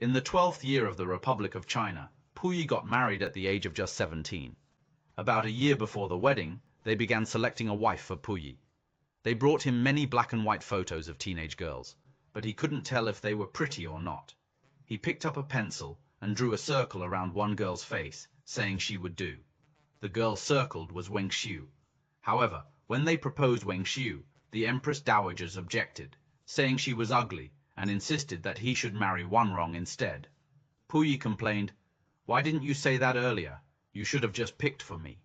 In the 12th year of the Republic of China, Puyi got married at the age of just 17. About a year before the wedding, they began selecting a wife for Puyi. They brought him many black and white photos of teenage girls, but he couldn't tell if they were pretty or not. He picked up a pencil and drew a circle around one girl's face, saying she would do. The girl circled was Wang Xiu. However, when they proposed Wang Xiu, the Empress Dowagers objected, saying she was ugly, and insisted that he should marry Wanrong instead. Puyi complained, "Why didn't you say that earlier? You should have just picked for me.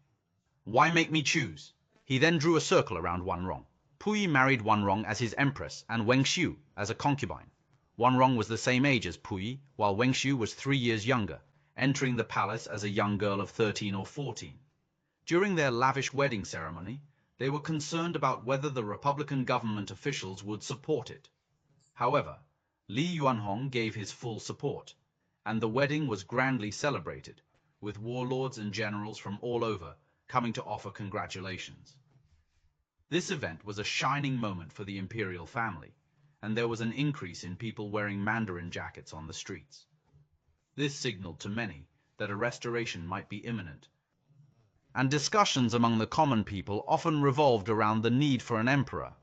Why make me choose?" He then drew a circle around Wanrong. Puyi married Wanrong as his empress and Wang Xiu as a concubine. Wanrong was the same age as Puyi, while Wang Xiu was 3 years younger, entering the palace as a young girl of 13 or 14. During their lavish wedding ceremony, they were concerned about whether the Republican government officials would support it. However, Li Yuanhong gave his full support, and the wedding was grandly celebrated, with warlords and generals from all over coming to offer congratulations. This event was a shining moment for the imperial family, and there was an increase in people wearing Mandarin jackets on the streets. This signaled to many that a restoration might be imminent, and discussions among the common people often revolved around the need for an emperor,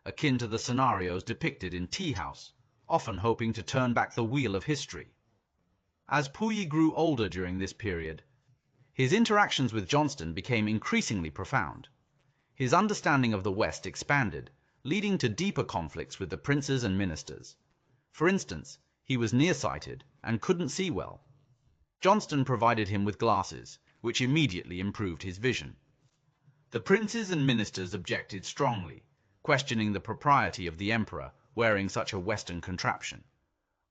akin to the scenarios depicted in Tea House, often hoping to turn back the wheel of history. As Puyi grew older during this period, his interactions with Johnston became increasingly profound. His understanding of the West expanded, leading to deeper conflicts with the princes and ministers. For instance, he was nearsighted and couldn't see well. Johnston provided him with glasses, which immediately improved his vision. The princes and ministers objected strongly, questioning the propriety of the emperor wearing such a Western contraption,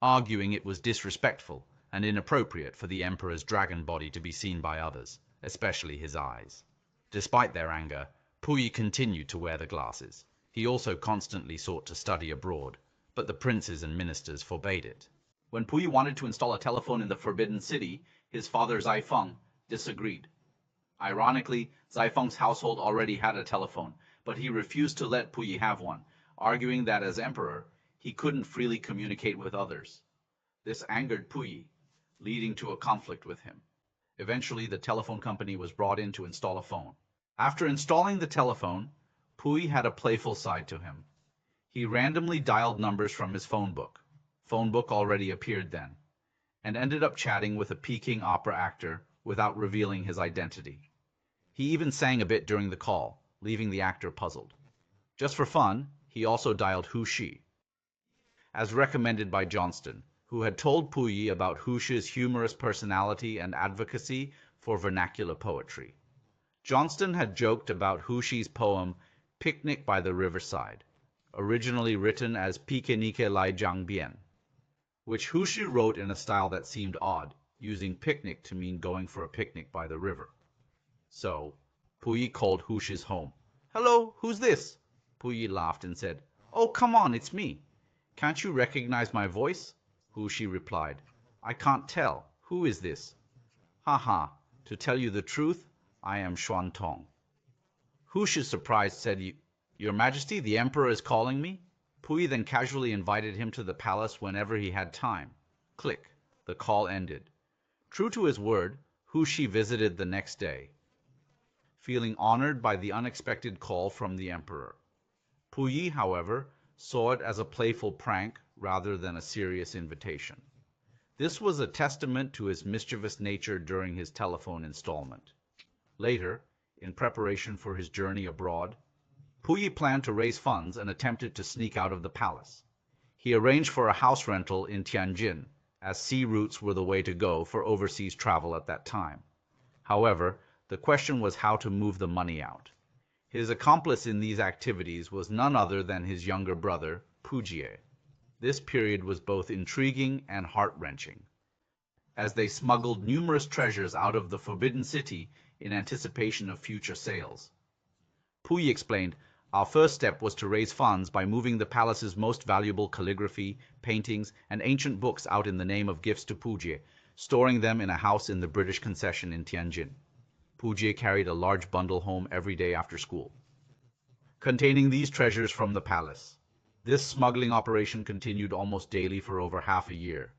arguing it was disrespectful and inappropriate for the emperor's dragon body to be seen by others, especially his eyes. Despite their anger, Puyi continued to wear the glasses. He also constantly sought to study abroad, but the princes and ministers forbade it. When Puyi wanted to install a telephone in the Forbidden City, his father Zaifeng disagreed. Ironically, Zaifeng's household already had a telephone, but he refused to let Puyi have one, arguing that as emperor, he couldn't freely communicate with others. This angered Puyi, leading to a conflict with him. Eventually, the telephone company was brought in to install a phone. After installing the telephone, Puyi had a playful side to him. He randomly dialed numbers from his phone book. Phone book already appeared then, and ended up chatting with a Peking opera actor without revealing his identity. He even sang a bit during the call, leaving the actor puzzled. Just for fun, he also dialed Hu Shi, as recommended by Johnston, who had told Puyi about Hu Shi's humorous personality and advocacy for vernacular poetry. Johnston had joked about Hu Shi's poem Picnic by the Riverside, originally written as Pique-nique lai jiang bian, which Hu Shi wrote in a style that seemed odd, using picnic to mean going for a picnic by the river. So, Puyi called Hu Shi's home. "Hello, who's this?" Puyi laughed and said, "Oh, come on, it's me. Can't you recognize my voice?" Hu Shi replied, "I can't tell. Who is this?" "Ha ha, to tell you the truth, I am Xuan Tong." Hu Shi, surprised, said, "Your Majesty, the Emperor is calling me?" Puyi then casually invited him to the palace whenever he had time. Click. The call ended. True to his word, Hu Shi visited the next day, feeling honored by the unexpected call from the Emperor. Puyi, however, saw it as a playful prank rather than a serious invitation. This was a testament to his mischievous nature during his telephone installment. Later, in preparation for his journey abroad, Puyi planned to raise funds and attempted to sneak out of the palace. He arranged for a house rental in Tianjin, as sea routes were the way to go for overseas travel at that time. However, the question was how to move the money out. His accomplice in these activities was none other than his younger brother, Puyi. This period was both intriguing and heart-wrenching, as they smuggled numerous treasures out of the Forbidden City in anticipation of future sales. Puyi explained, "Our first step was to raise funds by moving the palace's most valuable calligraphy, paintings, and ancient books out in the name of gifts to Puyi, storing them in a house in the British concession in Tianjin." Puyi carried a large bundle home every day after school, containing these treasures from the palace. This smuggling operation continued almost daily for over half a year.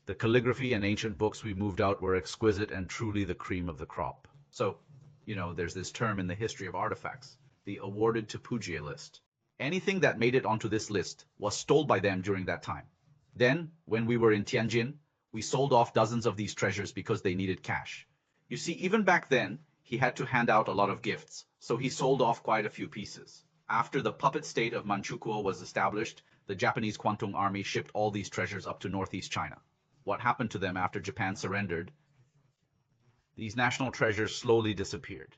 The calligraphy and ancient books we moved out were exquisite and truly the cream of the crop. So, there's this term in the history of artifacts, the awarded to Puyi list. Anything that made it onto this list was stole by them during that time. Then, when we were in Tianjin, we sold off dozens of these treasures because they needed cash. You see, even back then, he had to hand out a lot of gifts, so he sold off quite a few pieces. After the puppet state of Manchukuo was established, the Japanese Kwantung Army shipped all these treasures up to northeast China. What happened to them after Japan surrendered? These national treasures slowly disappeared.